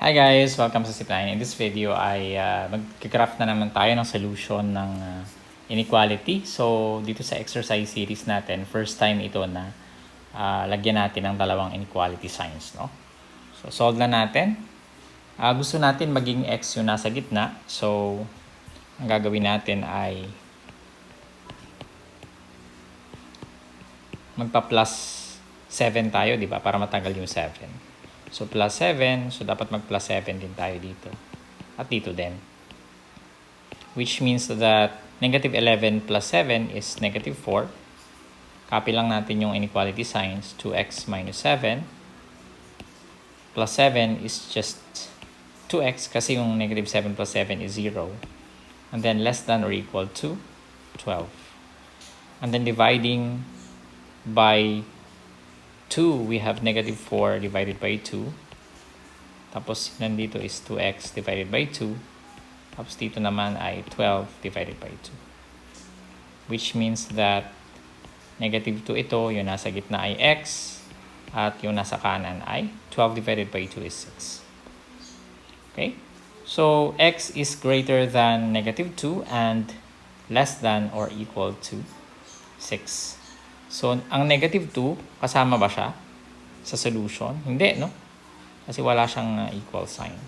Hi guys! Welcome sa Zipline. In this video ay mag-craft na naman tayo ng solution ng inequality. So, dito sa exercise series natin, first time ito na lagyan natin ng dalawang inequality signs. No? So, solve na natin. Gusto natin maging x yung nasa gitna. So, ang gagawin natin ay magpa-plus 7 tayo, di ba? Para matanggal yung 7. So, plus 7. So, dapat mag-plus 7 din tayo dito. At dito din. Which means that negative 11 plus 7 is negative 4. Copy lang natin yung inequality signs. 2x minus 7. Plus 7 is just 2x kasi yung negative 7 plus 7 is 0. And then less than or equal to 12. And then dividing by 2, we have negative 4 divided by 2. Tapos, nandito is 2x divided by 2. Tapos, dito naman ay 12 divided by 2. Which means that negative 2 ito, yung nasa gitna ay x. At yung nasa kanan ay 12 divided by 2 is 6. Okay? So, x is greater than negative 2 and less than or equal to 6. So, ang negative 2, kasama ba siya sa solution? Hindi, no? Kasi wala siyang equal sign.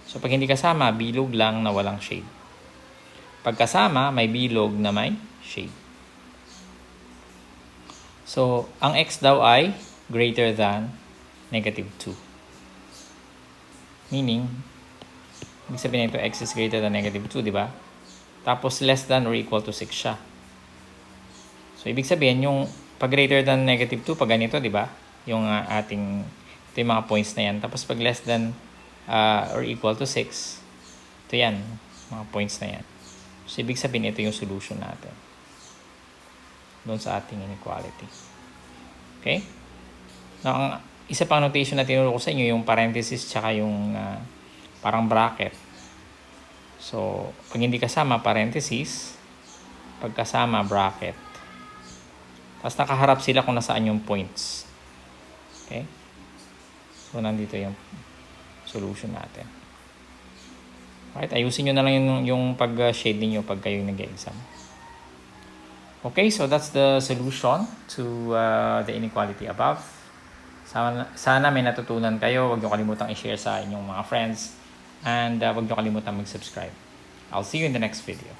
So, pag hindi kasama, bilog lang na walang shade. Pag kasama, may bilog na may shade. So, ang x daw ay greater than negative 2. Meaning, ibig sabihin nito, x is greater than negative 2, di ba? Tapos, less than or equal to 6 siya. So, ibig sabihin, yung pag greater than negative 2, pag ganito, di ba? Yung ating, ito yung mga points na yan. Tapos, pag less than or equal to 6, ito yan, mga points na yan. So, ibig sabihin, ito yung solution natin. Doon sa ating inequality. Okay? Now, ang isa pang notation na tinuro ko sa inyo, yung parenthesis, tsaka yung parang bracket. So, pag hindi kasama, parenthesis. Pag kasama, bracket. Tapos nakaharap sila kung nasaan yung points. Okay? So, nandito yung solution natin. Alright, ayusin nyo na lang yung pag-shade ninyo pag kayo nag-exam. Okay, so that's the solution to the inequality above. Sana may natutunan kayo. Huwag nyo kalimutang i-share sa inyong mga friends. And huwag nyo kalimutang mag-subscribe. I'll see you in the next video.